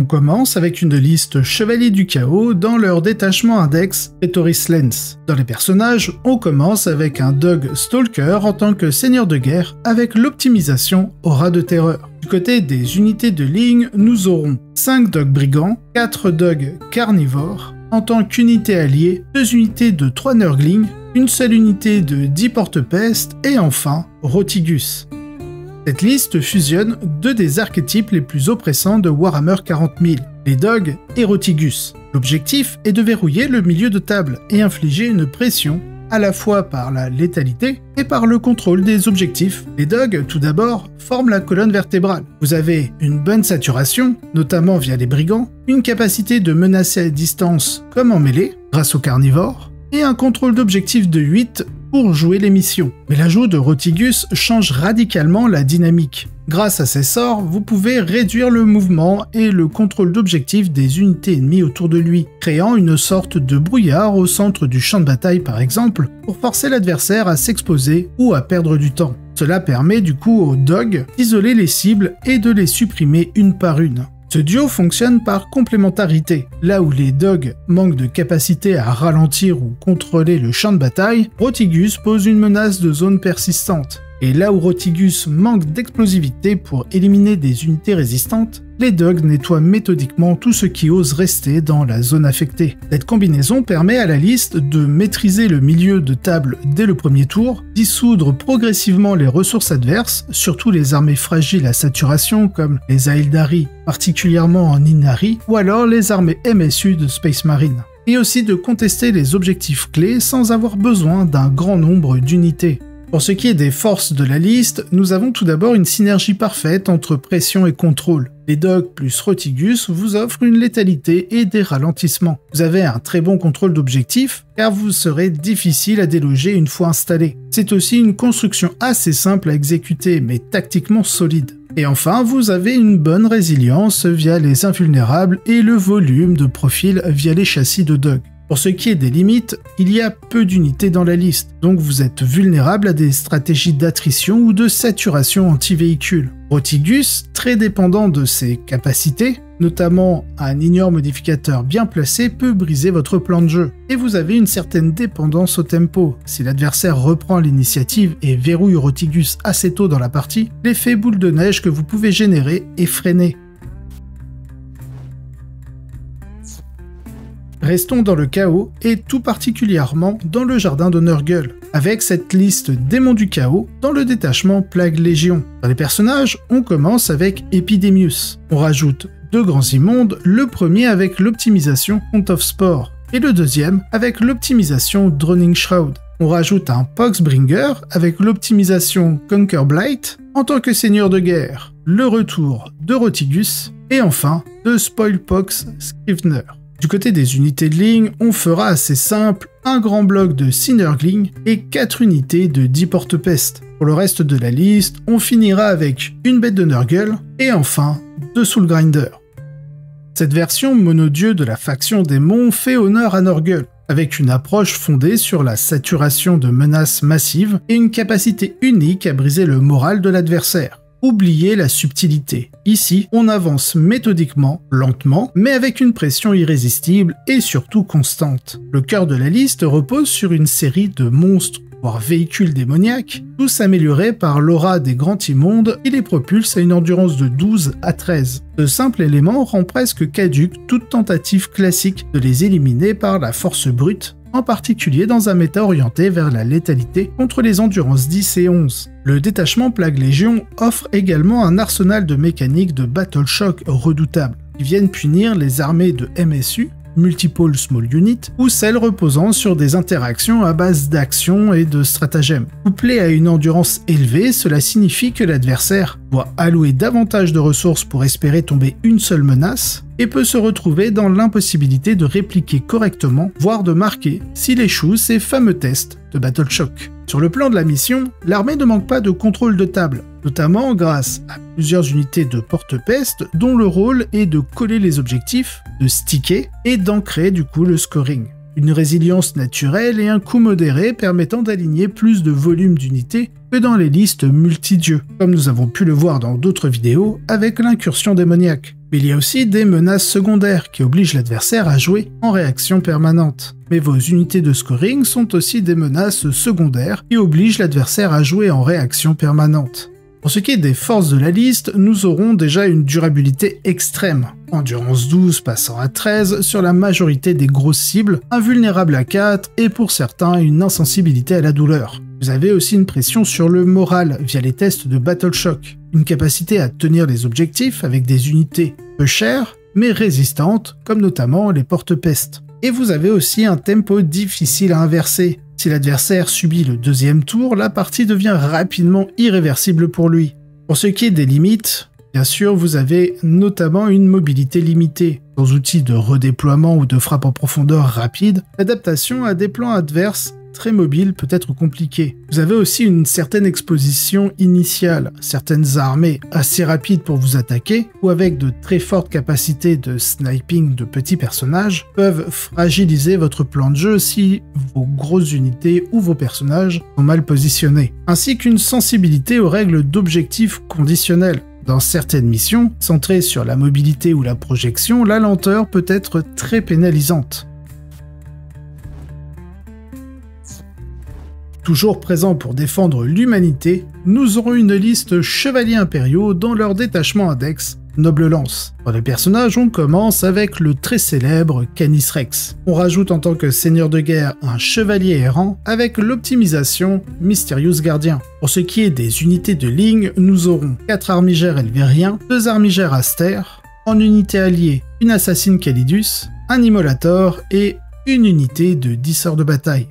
On commence avec une liste Chevaliers du Chaos dans leur détachement index Praetoris Lance. Dans les personnages, on commence avec un Dog Stalker en tant que seigneur de guerre avec l'optimisation Aura de Terreur. Du côté des unités de ligne, nous aurons 5 Dogs Brigands, 4 Dogs Carnivores, en tant qu'unité alliée, 2 unités de 3 Nurglings, une seule unité de 10 porte-peste et enfin Rotigus. Cette liste fusionne 2 des archétypes les plus oppressants de Warhammer 40 000, les Dogs et Rotigus. L'objectif est de verrouiller le milieu de table et infliger une pression à la fois par la létalité et par le contrôle des objectifs. Les Dogs, tout d'abord, forment la colonne vertébrale. Vous avez une bonne saturation, notamment via les brigands, une capacité de menacer à distance comme en mêlée, grâce aux carnivores, et un contrôle d'objectif de 8 pour jouer les missions. Mais l'ajout de Rotigus change radicalement la dynamique. Grâce à ses sorts, vous pouvez réduire le mouvement et le contrôle d'objectif des unités ennemies autour de lui, créant une sorte de brouillard au centre du champ de bataille par exemple, pour forcer l'adversaire à s'exposer ou à perdre du temps. Cela permet du coup aux Dogs d'isoler les cibles et de les supprimer une par une. Ce duo fonctionne par complémentarité. Là où les Dogs manquent de capacité à ralentir ou contrôler le champ de bataille, Rotigus pose une menace de zone persistante. Et là où Rotigus manque d'explosivité pour éliminer des unités résistantes, les Dogs nettoient méthodiquement tout ce qui ose rester dans la zone affectée. Cette combinaison permet à la liste de maîtriser le milieu de table dès le premier tour, dissoudre progressivement les ressources adverses, surtout les armées fragiles à saturation comme les Aeldari, particulièrement en Inari, ou alors les armées MSU de Space Marine. Et aussi de contester les objectifs clés sans avoir besoin d'un grand nombre d'unités. Pour ce qui est des forces de la liste, nous avons tout d'abord une synergie parfaite entre pression et contrôle. Les Dogs plus Rotigus vous offrent une létalité et des ralentissements. Vous avez un très bon contrôle d'objectif, car vous serez difficile à déloger une fois installé. C'est aussi une construction assez simple à exécuter, mais tactiquement solide. Et enfin, vous avez une bonne résilience via les invulnérables et le volume de profil via les châssis de Dogs. Pour ce qui est des limites, il y a peu d'unités dans la liste, donc vous êtes vulnérable à des stratégies d'attrition ou de saturation anti-véhicule. Rotigus, très dépendant de ses capacités, notamment un ignore modificateur bien placé, peut briser votre plan de jeu. Et vous avez une certaine dépendance au tempo. Si l'adversaire reprend l'initiative et verrouille Rotigus assez tôt dans la partie, l'effet boule de neige que vous pouvez générer est freiné. Restons dans le chaos, et tout particulièrement dans le jardin de Nurgle, avec cette liste démons du chaos dans le détachement Plague Légion. Dans les personnages, on commence avec Epidemius. On rajoute 2 grands immondes, le premier avec l'optimisation Font of Spore, et le deuxième avec l'optimisation Droning Shroud. On rajoute un Poxbringer avec l'optimisation Conquer Blight, en tant que seigneur de guerre, le retour de Rotigus, et enfin de Spoilpox Scrivener. Du côté des unités de ligne, on fera assez simple, un grand bloc de 6 Nurglings et 4 unités de 10 porte-peste. Pour le reste de la liste, on finira avec une bête de Nurgle et enfin 2 Soulgrinder. Cette version monodieu de la faction démon fait honneur à Nurgle, avec une approche fondée sur la saturation de menaces massives et une capacité unique à briser le moral de l'adversaire. Oubliez la subtilité. Ici, on avance méthodiquement, lentement, mais avec une pression irrésistible et surtout constante. Le cœur de la liste repose sur une série de monstres, voire véhicules démoniaques, tous améliorés par l'aura des grands immondes qui les propulse à une endurance de 12 à 13. Ce simple élément rend presque caduque toute tentative classique de les éliminer par la force brute, en particulier dans un méta orienté vers la létalité contre les endurances 10 et 11. Le détachement Plague Légion offre également un arsenal de mécaniques de Battle Shock redoutables, qui viennent punir les armées de MSU, Multiple Small Unit, ou celles reposant sur des interactions à base d'action et de stratagèmes. Couplé à une endurance élevée, cela signifie que l'adversaire doit allouer davantage de ressources pour espérer tomber une seule menace, et peut se retrouver dans l'impossibilité de répliquer correctement, voire de marquer, s'il échoue ces fameux tests de Battle Shock. Sur le plan de la mission, l'armée ne manque pas de contrôle de table, notamment grâce à plusieurs unités de porte-peste dont le rôle est de coller les objectifs, de sticker et d'ancrer du coup le scoring. Une résilience naturelle et un coût modéré permettant d'aligner plus de volume d'unités que dans les listes multi-dieux, comme nous avons pu le voir dans d'autres vidéos avec l'incursion démoniaque. Mais il y a aussi des menaces secondaires qui obligent l'adversaire à jouer en réaction permanente. Mais vos unités de scoring sont aussi des menaces secondaires qui obligent l'adversaire à jouer en réaction permanente. Pour ce qui est des forces de la liste, nous aurons déjà une durabilité extrême. Endurance 12 passant à 13 sur la majorité des grosses cibles, invulnérable à 4 et pour certains une insensibilité à la douleur. Vous avez aussi une pression sur le moral via les tests de Battle Shock, une capacité à tenir les objectifs avec des unités peu chères mais résistantes comme notamment les porte-pestes. Et vous avez aussi un tempo difficile à inverser. Si l'adversaire subit le deuxième tour, la partie devient rapidement irréversible pour lui. Pour ce qui est des limites, bien sûr, vous avez notamment une mobilité limitée. Sans outils de redéploiement ou de frappe en profondeur rapide, l'adaptation à des plans adverses très mobiles peut être compliquée. Vous avez aussi une certaine exposition initiale. Certaines armées assez rapides pour vous attaquer, ou avec de très fortes capacités de sniping de petits personnages, peuvent fragiliser votre plan de jeu si vos grosses unités ou vos personnages sont mal positionnés. Ainsi qu'une sensibilité aux règles d'objectifs conditionnels. Dans certaines missions, centrées sur la mobilité ou la projection, la lenteur peut être très pénalisante. Toujours présents pour défendre l'humanité, nous aurons une liste chevaliers impériaux dans leur détachement index Noble Lance. Pour les personnages, on commence avec le très célèbre Canis Rex. On rajoute en tant que seigneur de guerre un chevalier errant avec l'optimisation Mysterious Gardien. Pour ce qui est des unités de ligne, nous aurons 4 armigères Elvériens, 2 armigères Aster, en unité alliée une assassine Calidus, un immolator et une unité de 10 heures de bataille.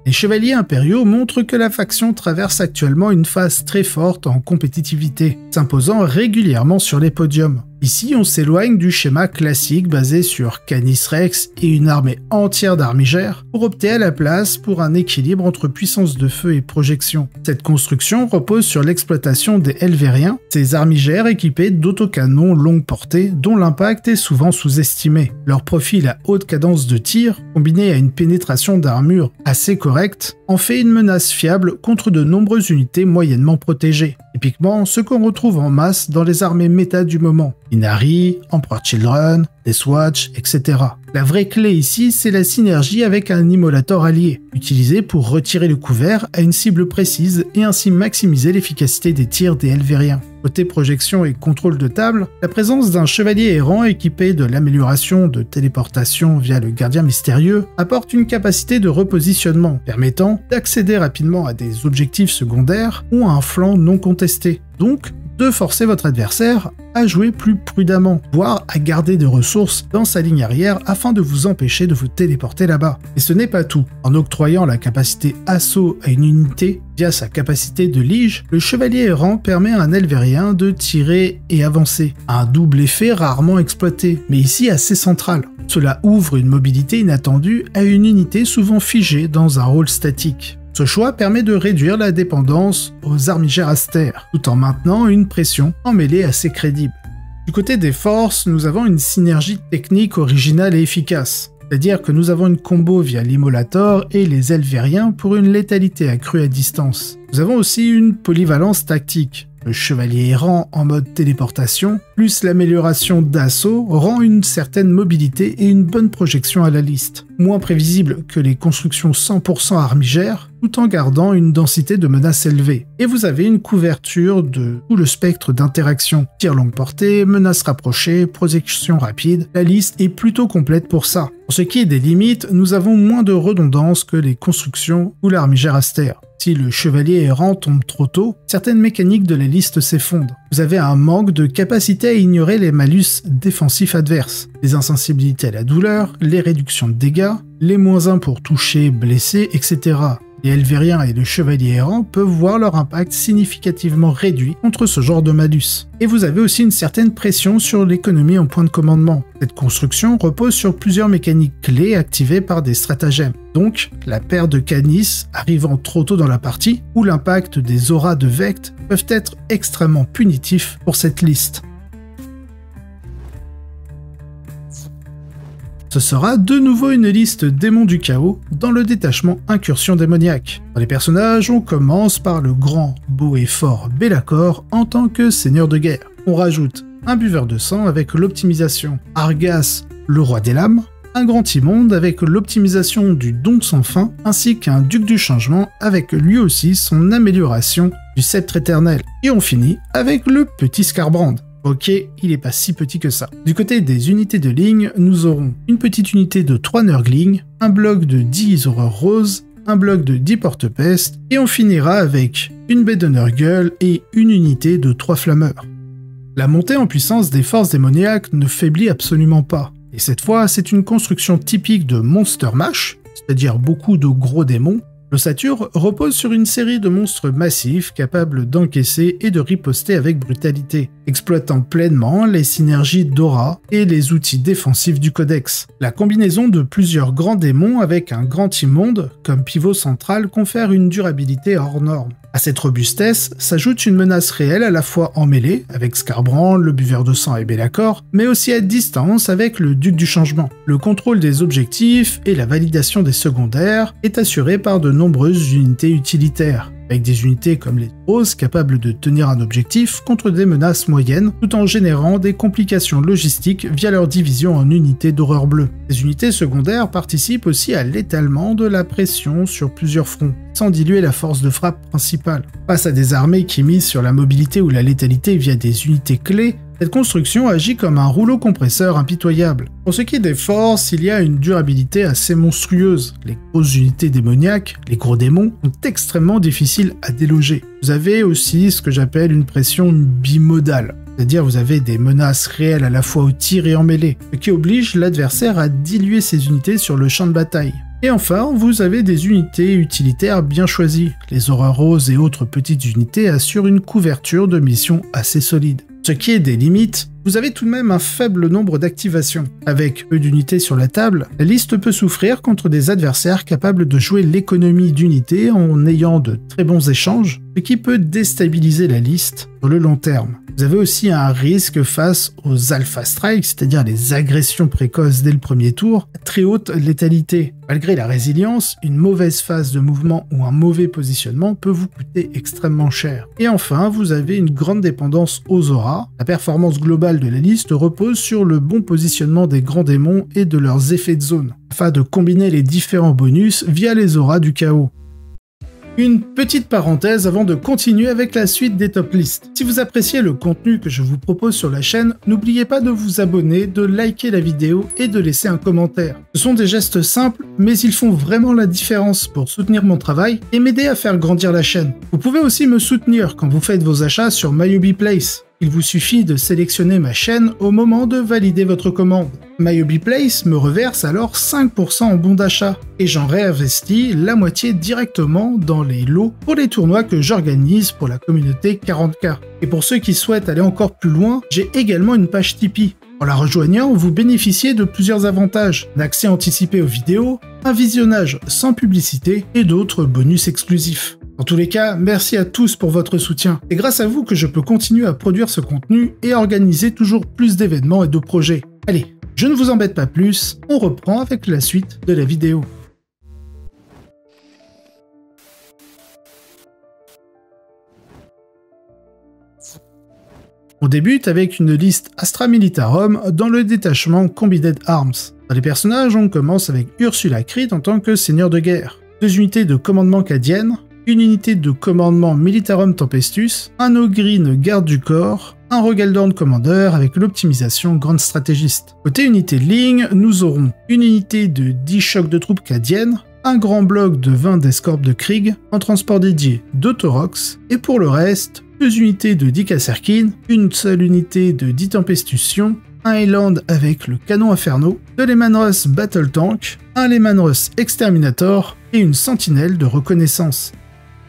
Les chevaliers impériaux montrent que la faction traverse actuellement une phase très forte en compétitivité, s'imposant régulièrement sur les podiums. Ici, on s'éloigne du schéma classique basé sur Canis Rex et une armée entière d'armigères pour opter à la place pour un équilibre entre puissance de feu et projection. Cette construction repose sur l'exploitation des Elvériens, ces armigères équipées d'autocanons longue portée dont l'impact est souvent sous-estimé. Leur profil à haute cadence de tir, combiné à une pénétration d'armure assez correcte, en fait une menace fiable contre de nombreuses unités moyennement protégées. Typiquement, ce qu'on retrouve en masse dans les armées méta du moment. Inari, Emperor Children, Deathwatch, etc. La vraie clé ici, c'est la synergie avec un immolator allié, utilisé pour retirer le couvert à une cible précise et ainsi maximiser l'efficacité des tirs des Elvériens. Côté projection et contrôle de table, la présence d'un chevalier errant équipé de l'amélioration de téléportation via le gardien mystérieux apporte une capacité de repositionnement, permettant d'accéder rapidement à des objectifs secondaires ou à un flanc non contesté. Donc, de forcer votre adversaire à jouer plus prudemment, voire à garder des ressources dans sa ligne arrière afin de vous empêcher de vous téléporter là-bas. Et ce n'est pas tout. En octroyant la capacité assaut à une unité via sa capacité de lige, le chevalier errant permet à un Elvérien de tirer et avancer. Un double effet rarement exploité, mais ici assez central. Cela ouvre une mobilité inattendue à une unité souvent figée dans un rôle statique. Ce choix permet de réduire la dépendance aux armigères Aster, tout en maintenant une pression emmêlée assez crédible. Du côté des forces, nous avons une synergie technique originale et efficace, c'est-à-dire que nous avons une combo via l'immolator et les Elvériens pour une létalité accrue à distance. Nous avons aussi une polyvalence tactique. Le chevalier errant en mode téléportation, plus l'amélioration d'assaut, rend une certaine mobilité et une bonne projection à la liste. Moins prévisible que les constructions 100% armigères, tout en gardant une densité de menaces élevée. Et vous avez une couverture de tout le spectre d'interaction. Tir longue portée, menaces rapprochées, projection rapide, la liste est plutôt complète pour ça. Pour ce qui est des limites, nous avons moins de redondance que les constructions ou l'armigère Aster. Si le chevalier errant tombe trop tôt, certaines mécaniques de la liste s'effondrent. Vous avez un manque de capacité à ignorer les malus défensifs adverses, les insensibilités à la douleur, les réductions de dégâts, les -1 pour toucher, blesser, etc. Les Elvériens et le chevalier errant peuvent voir leur impact significativement réduit contre ce genre de malus. Et vous avez aussi une certaine pression sur l'économie en point de commandement. Cette construction repose sur plusieurs mécaniques clés activées par des stratagèmes. Donc, la paire de Canis arrivant trop tôt dans la partie, ou l'impact des auras de Vect peuvent être extrêmement punitifs pour cette liste. Ce sera de nouveau une liste démons du chaos dans le détachement incursion démoniaque. Pour les personnages, on commence par le grand, beau et fort Be'lakor en tant que seigneur de guerre. On rajoute un buveur de sang avec l'optimisation Argas, le roi des lames, un grand immonde avec l'optimisation du don sans fin, ainsi qu'un duc du changement avec lui aussi son amélioration du sceptre éternel. Et on finit avec le petit Skarbrand. Ok, il est pas si petit que ça. Du côté des unités de ligne, nous aurons une petite unité de 3 Nurglings, un bloc de 10 horreurs roses, un bloc de 10 porte-peste, et on finira avec une baie de Nurgle et une unité de 3 flammeurs. La montée en puissance des forces démoniaques ne faiblit absolument pas, et cette fois c'est une construction typique de Monster Mash, c'est-à-dire beaucoup de gros démons. L'ossature repose sur une série de monstres massifs capables d'encaisser et de riposter avec brutalité, exploitant pleinement les synergies d'aura et les outils défensifs du codex. La combinaison de plusieurs grands démons avec un grand immonde comme pivot central confère une durabilité hors norme. À cette robustesse s'ajoute une menace réelle à la fois en mêlée, avec Skarbrand, le buveur de sang et Be'lakor, mais aussi à distance avec le duc du changement. Le contrôle des objectifs et la validation des secondaires est assuré par de nombreuses unités utilitaires, avec des unités comme les roses capables de tenir un objectif contre des menaces moyennes, tout en générant des complications logistiques via leur division en unités d'horreur bleue. Les unités secondaires participent aussi à l'étalement de la pression sur plusieurs fronts, sans diluer la force de frappe principale. Face à des armées qui misent sur la mobilité ou la létalité via des unités clés, cette construction agit comme un rouleau compresseur impitoyable. Pour ce qui est des forces, il y a une durabilité assez monstrueuse. Les grosses unités démoniaques, les gros démons, sont extrêmement difficiles à déloger. Vous avez aussi ce que j'appelle une pression bimodale. C'est-à-dire vous avez des menaces réelles à la fois au tir et en mêlée, ce qui oblige l'adversaire à diluer ses unités sur le champ de bataille. Et enfin, vous avez des unités utilitaires bien choisies. Les horreurs roses et autres petites unités assurent une couverture de mission assez solide. Ce qui est des limites, vous avez tout de même un faible nombre d'activations. Avec peu d'unités sur la table, la liste peut souffrir contre des adversaires capables de jouer l'économie d'unités en ayant de très bons échanges, ce qui peut déstabiliser la liste sur le long terme. Vous avez aussi un risque face aux Alpha Strikes, c'est-à-dire les agressions précoces dès le premier tour, à très haute létalité. Malgré la résilience, une mauvaise phase de mouvement ou un mauvais positionnement peut vous coûter extrêmement cher. Et enfin, vous avez une grande dépendance aux auras. La performance globale de la liste repose sur le bon positionnement des grands démons et de leurs effets de zone, afin de combiner les différents bonus via les auras du chaos. Une petite parenthèse avant de continuer avec la suite des top lists. Si vous appréciez le contenu que je vous propose sur la chaîne, n'oubliez pas de vous abonner, de liker la vidéo et de laisser un commentaire. Ce sont des gestes simples, mais ils font vraiment la différence pour soutenir mon travail et m'aider à faire grandir la chaîne. Vous pouvez aussi me soutenir quand vous faites vos achats sur MyHobbyPlace. Il vous suffit de sélectionner ma chaîne au moment de valider votre commande. MyHobbyPlace me reverse alors 5% en bon d'achat et j'en réinvestis la moitié directement dans les lots pour les tournois que j'organise pour la communauté 40K. Et pour ceux qui souhaitent aller encore plus loin, j'ai également une page Tipeee. En la rejoignant, vous bénéficiez de plusieurs avantages, un accès anticipé aux vidéos, un visionnage sans publicité et d'autres bonus exclusifs. Dans tous les cas, merci à tous pour votre soutien. C'est grâce à vous que je peux continuer à produire ce contenu et à organiser toujours plus d'événements et de projets. Allez, je ne vous embête pas plus, on reprend avec la suite de la vidéo. On débute avec une liste Astra Militarum dans le détachement Combined Arms. Dans les personnages, on commence avec Ursula Creed en tant que seigneur de guerre, 2 unités de commandement cadienne, une unité de commandement Militarum Tempestus, un Ogryn garde du corps, un Rogaldorn Commander avec l'optimisation grande stratégiste. Côté unité de ligne, nous aurons une unité de 10 chocs de troupes cadiennes, un grand bloc de 20 d'escortes de Krieg, en transport dédié de Taurox, et pour le reste, 2 unités de 10 Kasserkin, une seule unité de 10 Tempestution, un Highland avec le canon Inferno, 2 Leman-Russ Battle Tank, un Leman-Russ Exterminator et une sentinelle de reconnaissance.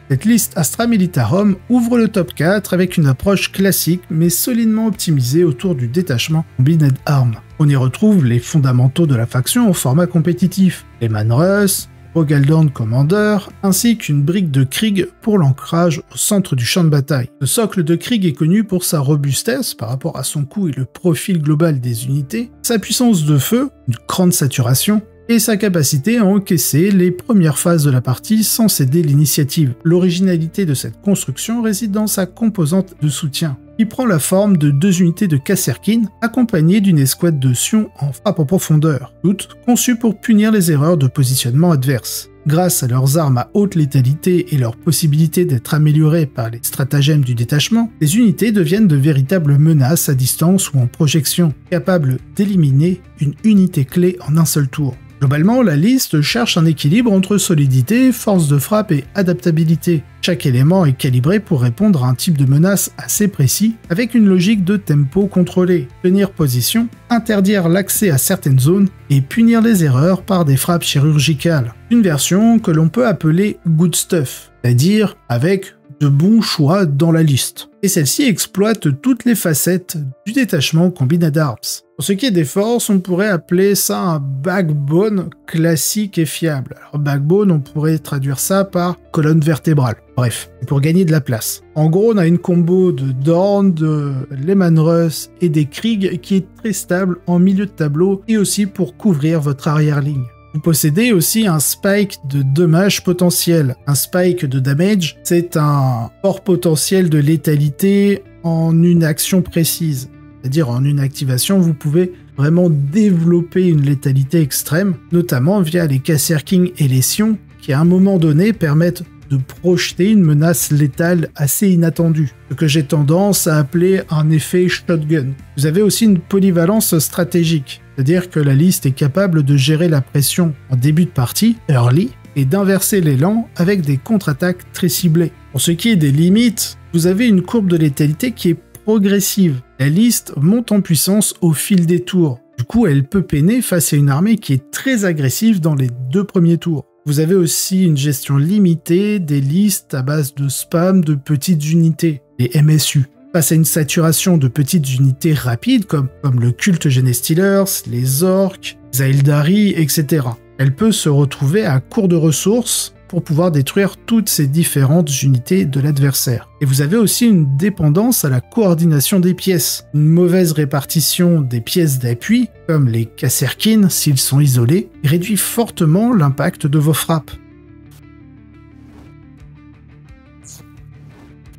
Cette liste Astra Militarum ouvre le top 4 avec une approche classique mais solidement optimisée autour du détachement Combined Arms. On y retrouve les fondamentaux de la faction au format compétitif, les Leman-Russ, Rogaldorn Commander, ainsi qu'une brique de Krieg pour l'ancrage au centre du champ de bataille. Le socle de Krieg est connu pour sa robustesse par rapport à son coût et le profil global des unités, sa puissance de feu, une grande saturation, et sa capacité à encaisser les premières phases de la partie sans céder l'initiative. L'originalité de cette construction réside dans sa composante de soutien. qui prend la forme de 2 unités de Kasserkin accompagnées d'une escouade de Sion en frappe en profondeur, toutes conçues pour punir les erreurs de positionnement adverse. Grâce à leurs armes à haute létalité et leur possibilité d'être améliorées par les stratagèmes du détachement, les unités deviennent de véritables menaces à distance ou en projection, capables d'éliminer une unité clé en un seul tour. Globalement, la liste cherche un équilibre entre solidité, force de frappe et adaptabilité. Chaque élément est calibré pour répondre à un type de menace assez précis, avec une logique de tempo contrôlé, tenir position, interdire l'accès à certaines zones et punir les erreurs par des frappes chirurgicales. Une version que l'on peut appeler good stuff, c'est-à-dire avec de bons choix dans la liste. Et celle-ci exploite toutes les facettes du détachement Combined Arms. Pour ce qui est des forces, on pourrait appeler ça un backbone classique et fiable. Alors backbone, on pourrait traduire ça par colonne vertébrale. Bref, pour gagner de la place. En gros, on a une combo de Dorn, de Lehman Russ et des Krieg qui est très stable en milieu de tableau et aussi pour couvrir votre arrière-ligne. Vous possédez aussi un spike de dommage potentiel. Un spike de damage, c'est un fort potentiel de létalité en une action précise. C'est-à-dire en une activation, vous pouvez vraiment développer une létalité extrême, notamment via les Kasserkin et les Sion, qui à un moment donné permettent de projeter une menace létale assez inattendue, ce que j'ai tendance à appeler un effet shotgun. Vous avez aussi une polyvalence stratégique, c'est-à-dire que la liste est capable de gérer la pression en début de partie, early, et d'inverser l'élan avec des contre-attaques très ciblées. Pour ce qui est des limites, vous avez une courbe de létalité qui est progressive. La liste monte en puissance au fil des tours. Du coup, elle peut peiner face à une armée qui est très agressive dans les 2 premiers tours. Vous avez aussi une gestion limitée des listes à base de spam de petites unités, les MSU. Face à une saturation de petites unités rapides comme le culte Genestealers, les orques, Zaildari, etc. Elle peut se retrouver à court de ressources pour pouvoir détruire toutes ces différentes unités de l'adversaire. Et vous avez aussi une dépendance à la coordination des pièces. Une mauvaise répartition des pièces d'appui, comme les Kasserkin s'ils sont isolés, réduit fortement l'impact de vos frappes.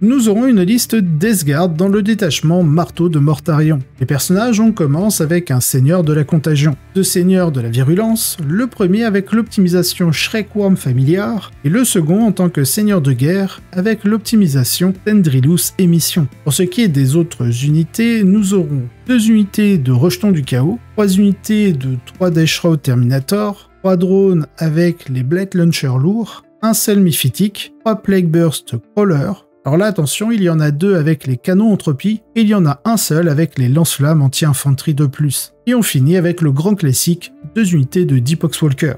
Nous aurons une liste Deathguard dans le détachement Marteau de Mortarion. Les personnages, on commence avec un seigneur de la contagion, 2 seigneurs de la virulence, le premier avec l'optimisation Shrekworm familiar, et le second en tant que seigneur de guerre avec l'optimisation Tendrilus émission. Pour ce qui est des autres unités, nous aurons 2 unités de rejetons du chaos, 3 unités de 3 Deathshroud Terminator, 3 drones avec les Blade Launcher lourds, un seul Mephitic, 3 Plague Burst Crawler. Alors là, attention, il y en a 2 avec les canons entropie, et il y en a un seul avec les lance-flammes anti-infanterie de plus. Et on finit avec le grand classique, 2 unités de Deepox Walker.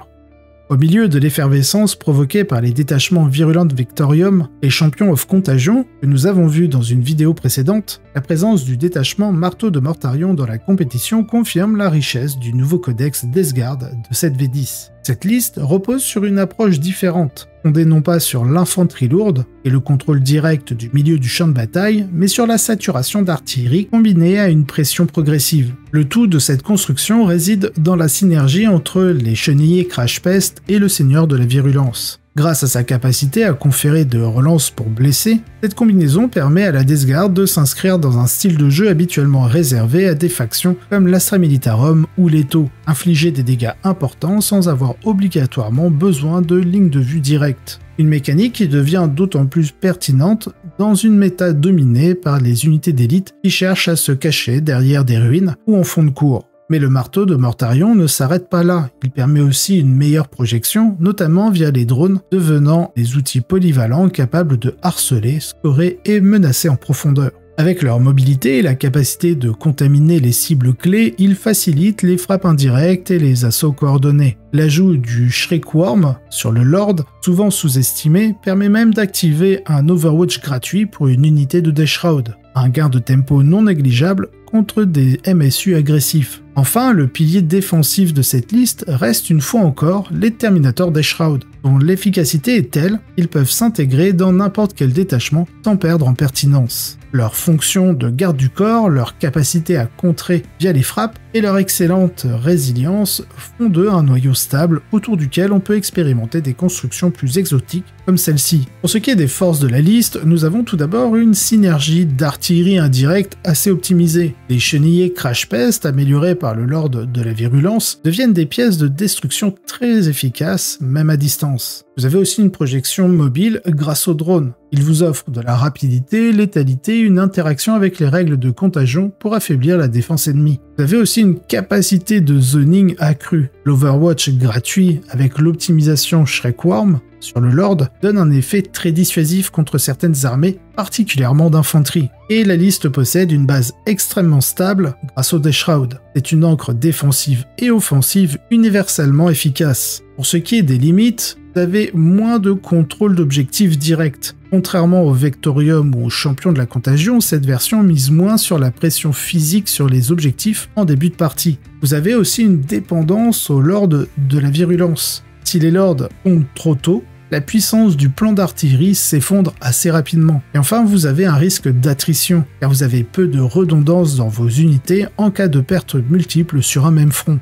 Au milieu de l'effervescence provoquée par les détachements Virulent Victorium et Champion of Contagion, que nous avons vu dans une vidéo précédente, la présence du détachement Marteau de Mortarion dans la compétition confirme la richesse du nouveau codex Deathguard de 7v10. Cette liste repose sur une approche différente, fondée non pas sur l'infanterie lourde et le contrôle direct du milieu du champ de bataille, mais sur la saturation d'artillerie combinée à une pression progressive. Le tout de cette construction réside dans la synergie entre les chenillés Crash Pest et le seigneur de la virulence. Grâce à sa capacité à conférer de relances pour blesser, cette combinaison permet à la Deathguard de s'inscrire dans un style de jeu habituellement réservé à des factions comme l'Astra Militarum ou l'Eto, infliger des dégâts importants sans avoir obligatoirement besoin de lignes de vue directes. Une mécanique qui devient d'autant plus pertinente dans une méta dominée par les unités d'élite qui cherchent à se cacher derrière des ruines ou en fond de cours. Mais le marteau de Mortarion ne s'arrête pas là, il permet aussi une meilleure projection, notamment via les drones, devenant des outils polyvalents capables de harceler, scorer et menacer en profondeur. Avec leur mobilité et la capacité de contaminer les cibles clés, ils facilitent les frappes indirectes et les assauts coordonnés. L'ajout du Shrekworm sur le Lord, souvent sous-estimé, permet même d'activer un Overwatch gratuit pour une unité de Deathshroud. Un gain de tempo non négligeable contre des MSU agressifs. Enfin, le pilier défensif de cette liste reste une fois encore les Terminators Deathshroud, dont l'efficacité est telle qu'ils peuvent s'intégrer dans n'importe quel détachement sans perdre en pertinence. Leur fonction de garde du corps, leur capacité à contrer via les frappes et leur excellente résilience font d'eux un noyau stable autour duquel on peut expérimenter des constructions plus exotiques comme celle-ci. Pour ce qui est des forces de la liste, nous avons tout d'abord une synergie d'artillerie indirecte assez optimisée. Les chenillés Crash Pest, améliorés par le Lord de la Virulence, deviennent des pièces de destruction très efficaces, même à distance. Vous avez aussi une projection mobile grâce au drone. Il vous offre de la rapidité, létalité, une interaction avec les règles de contagion pour affaiblir la défense ennemie. Vous avez aussi une capacité de zoning accrue. L'Overwatch gratuit avec l'optimisation Shrekworm sur le Lord donne un effet très dissuasif contre certaines armées, particulièrement d'infanterie. Et la liste possède une base extrêmement stable grâce au Deathshroud. C'est une ancre défensive et offensive universellement efficace. Pour ce qui est des limites, vous avez moins de contrôle d'objectifs directs. Contrairement au Vectorium ou au Champion de la Contagion, cette version mise moins sur la pression physique sur les objectifs en début de partie. Vous avez aussi une dépendance au Lord de la Virulence. Si les Lords tombent trop tôt, la puissance du plan d'artillerie s'effondre assez rapidement. Et enfin, vous avez un risque d'attrition, car vous avez peu de redondance dans vos unités en cas de pertes multiples sur un même front.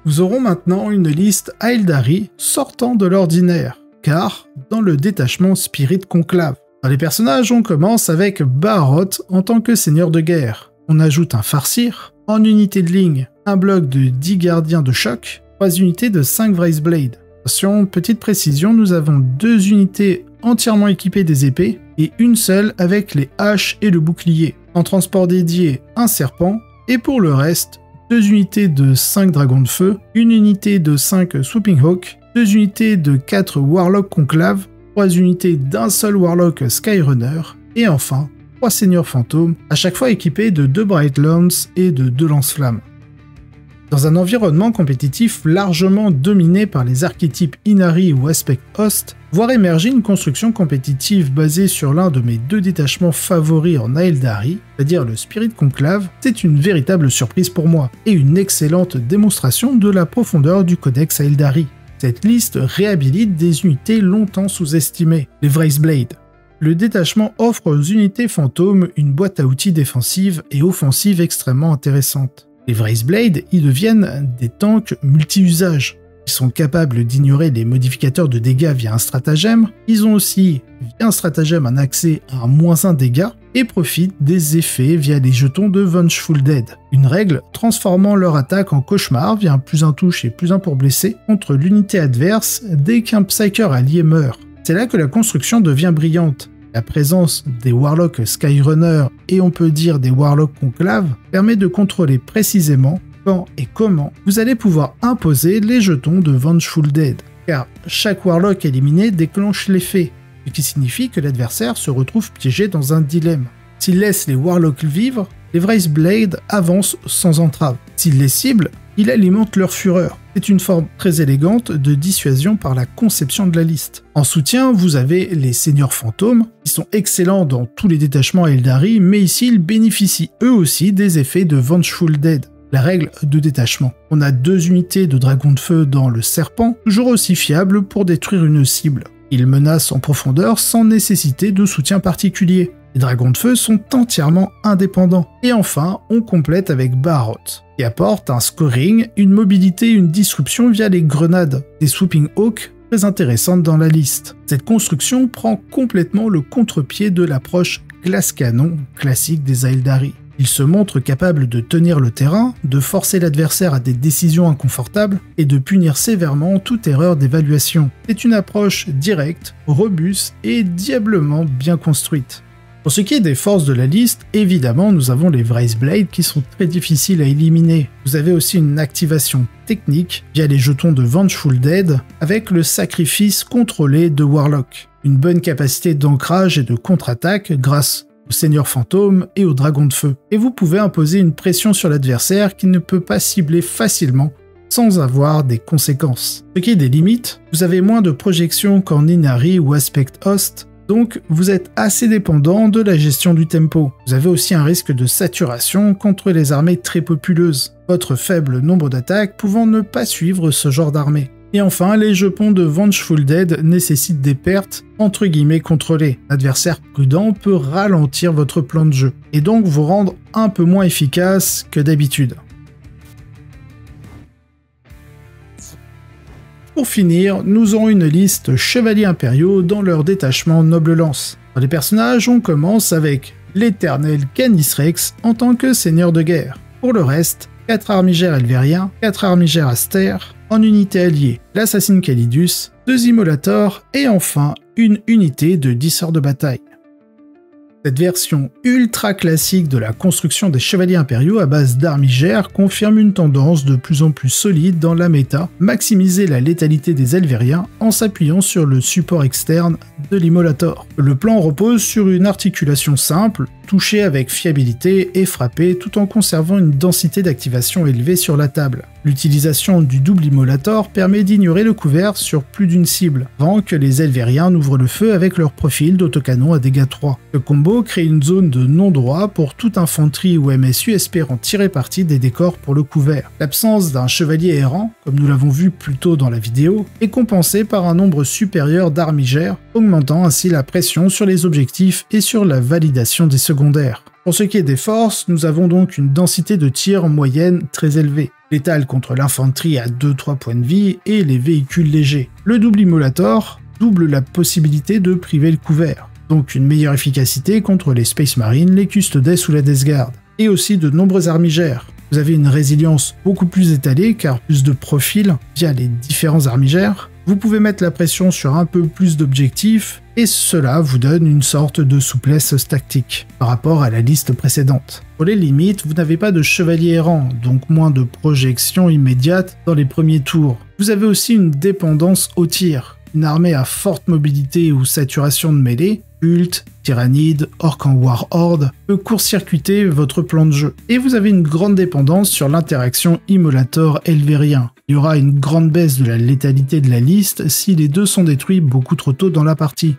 Nous aurons maintenant une liste Aeldari sortant de l'ordinaire, car dans le détachement Spirit Conclave. Dans les personnages, on commence avec Baharroth en tant que seigneur de guerre. On ajoute un Farseer, en unité de ligne, un bloc de 10 gardiens de choc, 3 unités de 5 Wraithblade. Attention, petite précision, nous avons 2 unités entièrement équipées des épées et une seule avec les haches et le bouclier. En transport dédié, un serpent, et pour le reste, 2 unités de 5 dragons de feu, une unité de 5 Swooping Hawk, 2 unités de 4 Warlock Conclave, 3 unités d'un seul Warlock Skyrunner, et enfin 3 Seigneurs Fantômes, à chaque fois équipés de 2 Bright Lance et de 2 Lance-Flammes. Dans un environnement compétitif largement dominé par les archétypes Inari ou Aspect Host, voir émerger une construction compétitive basée sur l'un de mes 2 détachements favoris en Aeldari, c'est-à-dire le Spirit Conclave, c'est une véritable surprise pour moi, et une excellente démonstration de la profondeur du codex Aeldari. Cette liste réhabilite des unités longtemps sous-estimées, les Wraithblade. Le détachement offre aux unités fantômes une boîte à outils défensive et offensive extrêmement intéressante. Les Wraithblade y deviennent des tanks multi-usages. Ils sont capables d'ignorer les modificateurs de dégâts via un stratagème, ils ont aussi, via un stratagème, un accès à un -1 dégâts, et profitent des effets via les jetons de Vengeful Dead, une règle transformant leur attaque en cauchemar via un +1 touche et +1 pour blesser contre l'unité adverse dès qu'un Psyker allié meurt. C'est là que la construction devient brillante. La présence des Warlock Skyrunner et on peut dire des Warlock Conclave permet de contrôler précisément quand et comment vous allez pouvoir imposer les jetons de Vengeful Dead, car chaque Warlock éliminé déclenche l'effet, ce qui signifie que l'adversaire se retrouve piégé dans un dilemme. S'il laisse les Warlocks vivre, les Wraithblade avancent sans entrave. S'il les cible, il alimente leur fureur. C'est une forme très élégante de dissuasion par la conception de la liste. En soutien, vous avez les Seigneurs Fantômes, qui sont excellents dans tous les détachements Aeldari, mais ici ils bénéficient eux aussi des effets de Vengeful Dead, la règle de détachement. On a 2 unités de dragons de feu dans le serpent, toujours aussi fiables pour détruire une cible. Ils menacent en profondeur sans nécessiter de soutien particulier. Les dragons de feu sont entièrement indépendants. Et enfin, on complète avec Baharroth, qui apporte un scoring, une mobilité et une disruption via les grenades, des Swooping Hawk très intéressantes dans la liste. Cette construction prend complètement le contre-pied de l'approche glace canon classique des Aeldari. Il se montre capable de tenir le terrain, de forcer l'adversaire à des décisions inconfortables et de punir sévèrement toute erreur d'évaluation. C'est une approche directe, robuste et diablement bien construite. Pour ce qui est des forces de la liste, évidemment nous avons les Wraithblade qui sont très difficiles à éliminer. Vous avez aussi une activation technique via les jetons de Vengeful Dead avec le sacrifice contrôlé de Warlock. Une bonne capacité d'ancrage et de contre-attaque grâce aux Seigneurs Fantômes et aux Dragons de Feu. Et vous pouvez imposer une pression sur l'adversaire qui ne peut pas cibler facilement sans avoir des conséquences. Ce qui est des limites, vous avez moins de projections qu'en Inari ou Aspect Host, donc vous êtes assez dépendant de la gestion du tempo. Vous avez aussi un risque de saturation contre les armées très populeuses, votre faible nombre d'attaques pouvant ne pas suivre ce genre d'armée. Et enfin, les jetons de Vengeful Dead nécessitent des pertes entre guillemets contrôlées. L'adversaire prudent peut ralentir votre plan de jeu, et donc vous rendre un peu moins efficace que d'habitude. Pour finir, nous aurons une liste chevaliers impériaux dans leur détachement noble lance. Dans les personnages, on commence avec l'éternel Canis Rex en tant que seigneur de guerre. Pour le reste, 4 armigères elvériens, 4 armigères astères, en unité alliée, l'assassin Calidus, 2 immolators et enfin une unité de 10 sœurs de bataille. Cette version ultra classique de la construction des chevaliers impériaux à base d'armigères confirme une tendance de plus en plus solide dans la méta, maximiser la létalité des Elvériens en s'appuyant sur le support externe de l'Immolator. Le plan repose sur une articulation simple, toucher avec fiabilité et frapper tout en conservant une densité d'activation élevée sur la table. L'utilisation du double Immolator permet d'ignorer le couvert sur plus d'une cible, avant que les Elvériens n'ouvrent le feu avec leur profil d'autocanon à dégâts 3. Le combo crée une zone de non-droit pour toute infanterie ou MSU espérant tirer parti des décors pour le couvert. L'absence d'un chevalier errant, comme nous l'avons vu plus tôt dans la vidéo, est compensée par un nombre supérieur d'armigères, augmentant ainsi la pression sur les objectifs et sur la validation des secondaires. Pour ce qui est des forces, nous avons donc une densité de tir moyenne très élevée. Létale contre l'infanterie à 2-3 points de vie et les véhicules légers. Le double Immolator double la possibilité de priver le couvert, donc une meilleure efficacité contre les Space Marines, les Custodes ou la Death Guard, et aussi de nombreuses armigères. Vous avez une résilience beaucoup plus étalée car plus de profils via les différents armigères. Vous pouvez mettre la pression sur un peu plus d'objectifs et cela vous donne une sorte de souplesse tactique par rapport à la liste précédente. Pour les limites, vous n'avez pas de chevalier errant, donc moins de projections immédiates dans les premiers tours. Vous avez aussi une dépendance au tir. Une armée à forte mobilité ou saturation de mêlée, Ult, Tyrannide, Orc en Warhorde, peut court-circuiter votre plan de jeu. Et vous avez une grande dépendance sur l'interaction Immolator-Elvérien. Il y aura une grande baisse de la létalité de la liste si les deux sont détruits beaucoup trop tôt dans la partie.